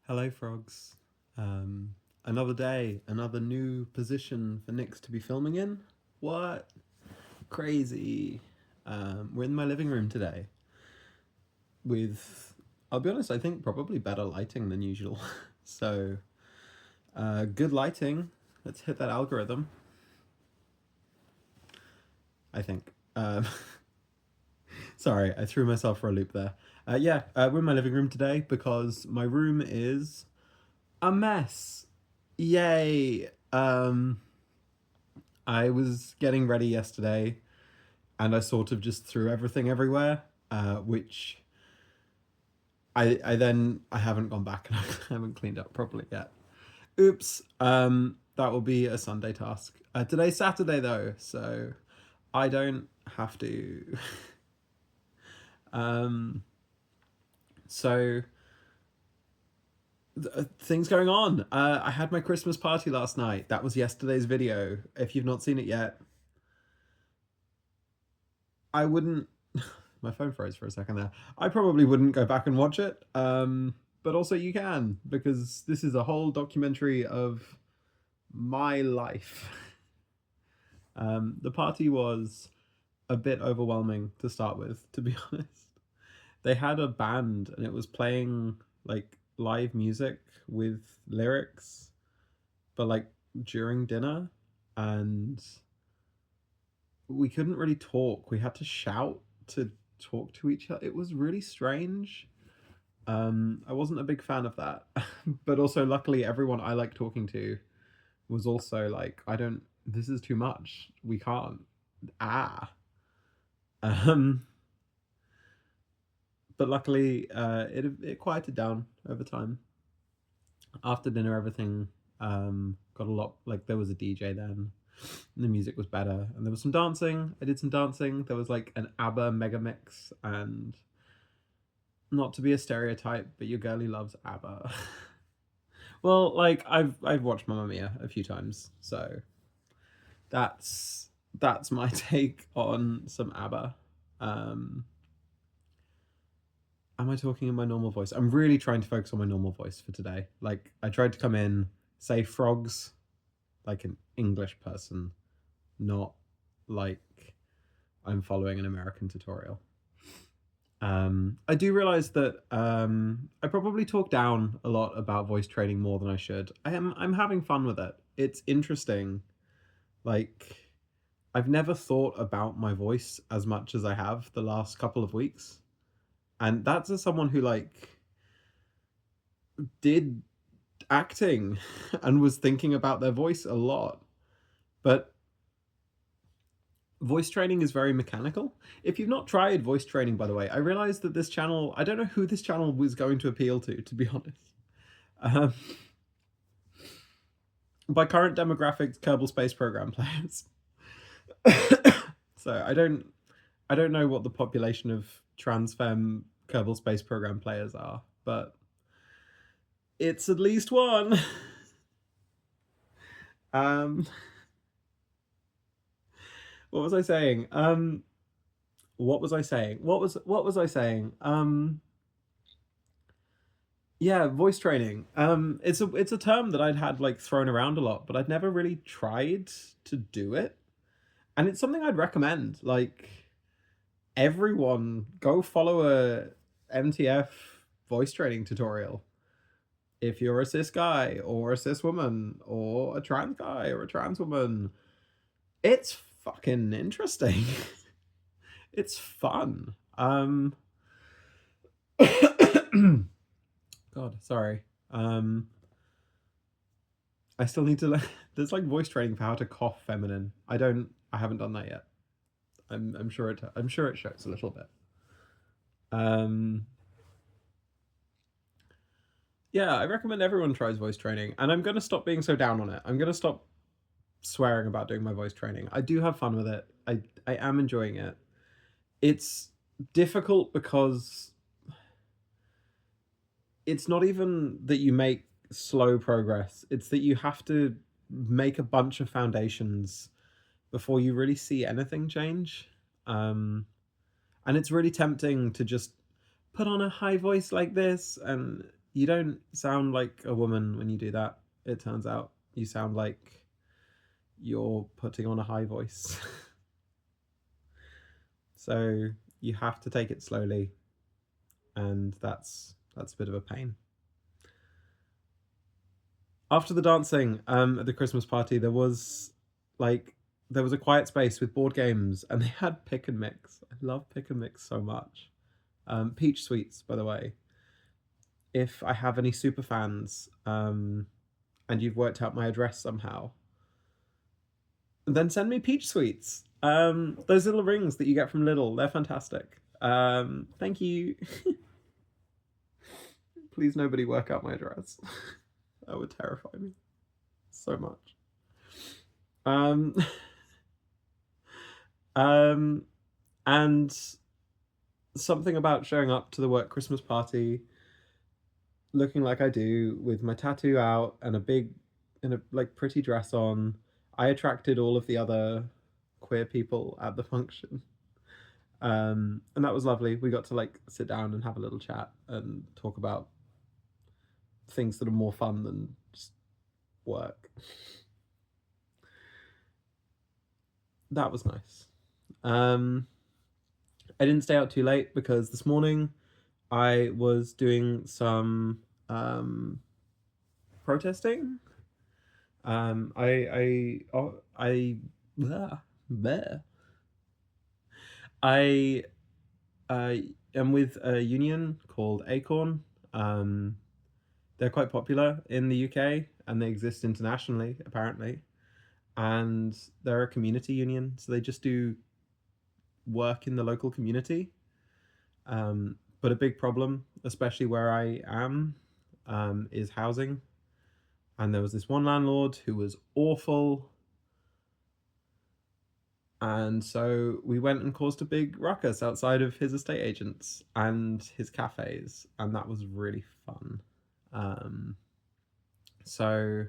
Hello, frogs. Another day, another new position for Nix to be filming in. What? Crazy. We're in my living room today with, I'll be honest, I think probably better lighting than usual. So, good lighting. Let's hit that algorithm, I think. Sorry, I threw myself for a loop there. We're in my living room today because my room is a mess. Yay. I was getting ready yesterday and I sort of just threw everything everywhere, which I haven't gone back and I haven't cleaned up properly yet. Oops. That will be a Sunday task. Today's Saturday though, so I don't have to. um, so things going on. I had my Christmas party last night. That was yesterday's video. If you've not seen it yet, I wouldn't. My phone froze for a second there. I probably wouldn't go back and watch it. But also you can, because this is a whole documentary of my life. The party was a bit overwhelming to start with, to be honest. They had a band and it was playing like live music with lyrics, but like during dinner, and we couldn't really talk. We had to shout to talk to each other. It was really strange. I wasn't a big fan of that. But also luckily everyone I like talking to was also like, I don't, this is too much. We can't. Ah. Um but luckily it quieted down over time. After dinner everything got a lot, like there was a DJ then. And the music was better and there was some dancing. I did some dancing. There was like an ABBA mega mix, and not to be a stereotype, but your girlie loves ABBA. Well, like I've watched Mamma Mia a few times, so that's my take on some ABBA. Um, am I talking in my normal voice? I'm really trying to focus on my normal voice for today. Like I tried to come in, say frogs, like an English person, not like I'm following an American tutorial. I do realize that I probably talk down a lot about voice training more than I should. I'm having fun with it. It's interesting. Like I've never thought about my voice as much as I have the last couple of weeks. And that's as someone who like did acting and was thinking about their voice a lot. But voice training is very mechanical. If you've not tried voice training, by the way, I realized that this channel, I don't know who this channel was going to appeal to be honest. Um, by current demographics, Kerbal Space Program players. So I don't know what the population of trans femme Kerbal Space Program players are, but it's at least one. um, what was I saying? What was I saying? What was I saying? Yeah, voice training. It's a term that I'd had like thrown around a lot, but I'd never really tried to do it. And it's something I'd recommend. Like everyone go follow a MTF voice training tutorial. If you're a cis guy or a cis woman or a trans guy or a trans woman, it's fucking interesting. It's fun. God, sorry. I still need to there's like voice training for how to cough feminine. I haven't done that yet. I'm sure it shows a little bit. Um yeah, I recommend everyone tries voice training, and I'm going to stop being so down on it. I'm going to stop swearing about doing my voice training. I do have fun with it. I am enjoying it. It's difficult because it's not even that you make slow progress. It's that you have to make a bunch of foundations before you really see anything change. And it's really tempting to just put on a high voice like this and You don't sound like a woman when you do that, it turns out. You sound like you're putting on a high voice. So you have to take it slowly, and that's a bit of a pain. After the dancing at the Christmas party, there was a quiet space with board games, and they had pick and mix. I love pick and mix so much. Peach Sweets, by the way. If I have any super fans, and you've worked out my address somehow, then send me Peach Sweets. Those little rings that you get from Lidl, they're fantastic. Thank you. Please nobody work out my address. That would terrify me so much. Um, and something about showing up to the work Christmas party looking like I do with my tattoo out and a pretty dress on. I attracted all of the other queer people at the function. And that was lovely. We got to like sit down and have a little chat and talk about things that are more fun than just work. That was nice. I didn't stay out too late because this morning I was doing some protesting. Blah, blah. I am with a union called Acorn. They're quite popular in the UK and they exist internationally, apparently. And they're a community union, so they just do work in the local community. But a big problem, especially where I am, is housing. And there was this one landlord who was awful. And so we went and caused a big ruckus outside of his estate agents and his cafes, and that was really fun. So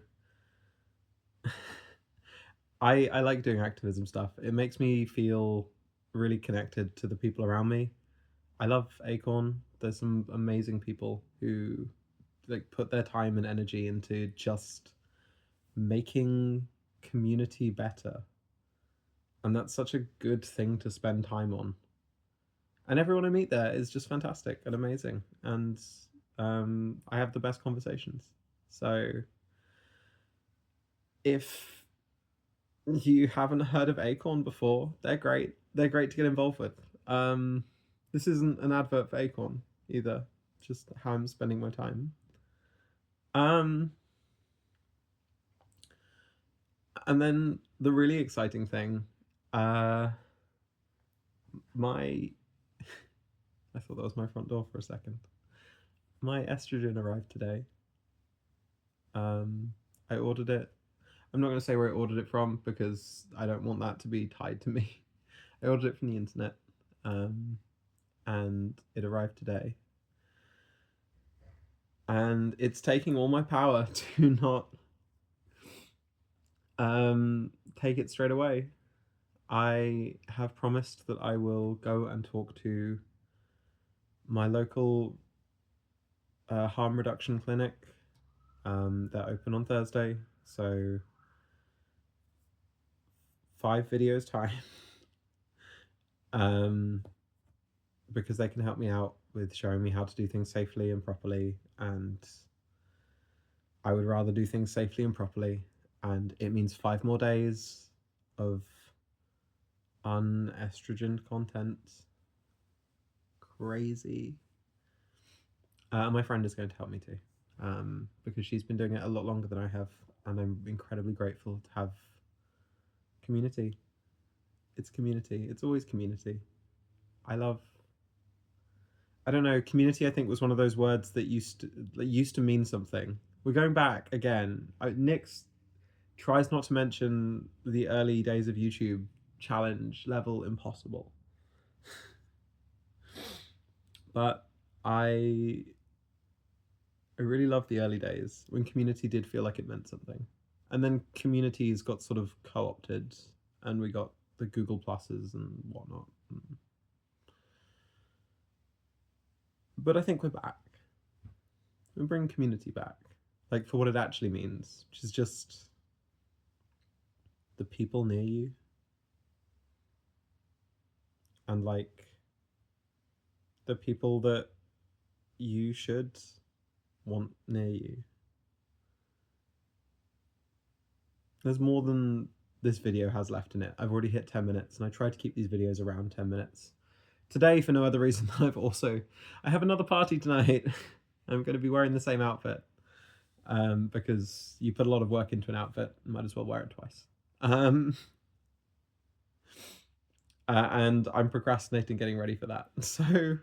I like doing activism stuff. It makes me feel really connected to the people around me. I love Acorn. There's some amazing people who like put their time and energy into just making community better. And that's such a good thing to spend time on. And everyone I meet there is just fantastic and amazing. And I have the best conversations. So if you haven't heard of Acorn before, they're great. They're great to get involved with. This isn't an advert for Acorn either, just how I'm spending my time. And then the really exciting thing, I thought that was my front door for a second. My estrogen arrived today. I ordered it. I'm not going to say where I ordered it from because I don't want that to be tied to me. I ordered it from the internet, and it arrived today. And it's taking all my power to not take it straight away. I have promised that I will go and talk to my local harm reduction clinic. They're open on Thursday, so 5 videos time. Because they can help me out with showing me how to do things safely and properly, and I would rather do things safely and properly, and it means 5 more days of unestrogen content. Crazy. My friend is going to help me too, because she's been doing it a lot longer than I have, and I'm incredibly grateful to have community. It's community. It's always community. I don't know, community I think was one of those words that used to mean something. We're going back again. Nix tries not to mention the early days of YouTube challenge level impossible. But I really love the early days when community did feel like it meant something. And then communities got sort of co-opted and we got the Google Pluses and whatnot. But I think we're back. and bring community back, like for what it actually means, which is just the people near you, and like the people that you should want near you. There's more than this video has left in it. I've already hit 10 minutes, and I try to keep these videos around 10 minutes. Today, for no other reason than I have another party tonight. I'm going to be wearing the same outfit, because you put a lot of work into an outfit, might as well wear it twice. And I'm procrastinating getting ready for that. So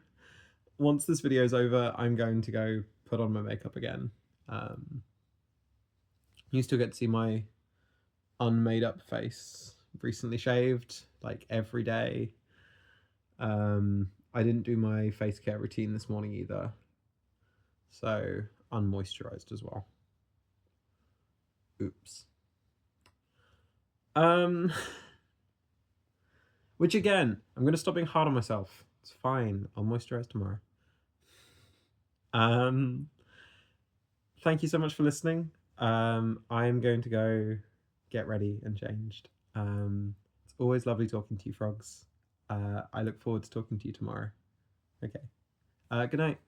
once this video is over, I'm going to go put on my makeup again. You still get to see my unmade up face, recently shaved, like every day. I didn't do my face care routine this morning either, so unmoisturized as well. Oops. Which again, I'm gonna stop being hard on myself. It's fine. I'll moisturize tomorrow. Thank you so much for listening. I'm going to go get ready and changed. It's always lovely talking to you, frogs. I look forward to talking to you tomorrow. Okay. Good night.